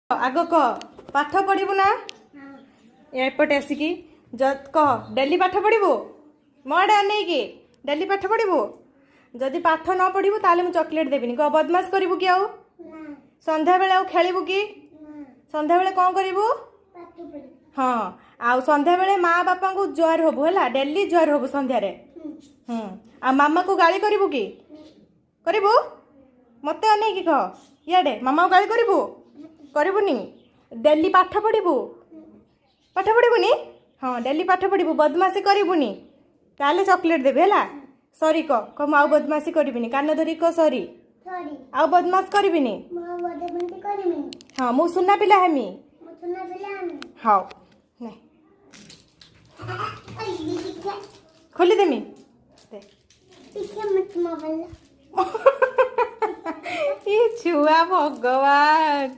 आग कह पाठ पढ़ू ना एपटे आसिकी कह डेली पाठ पढ़ू मो आड़े अनेक डेली पाठ पढ़ू जदि पाठ न पढ़ू ताले मुझे चॉकलेट देविनी कह बदमाश करू कि आउ संध्या बेले आउ खेलू कि संध्या बेले कौन करू हाँ आउ संध्या बेले माँ बापा को जुआर हबु है डेली जुआर हबु संध्या आ मामा को गाली करू कि करू मत अनेक कह इे मामा को गाली करू करबुनी डेली पाठ पढ़बुनी हाँ डेली पाठ पढ़ू बदमाशी करबुनी ताले चॉकलेट देबे है सॉरी कह मु बदमाशी करबिनी कान धरी कह सॉरी आउ बदमाश करबिनी हाँ मु सुना पिला हेमी हाँ खोली देमी ये छुआ भगवान।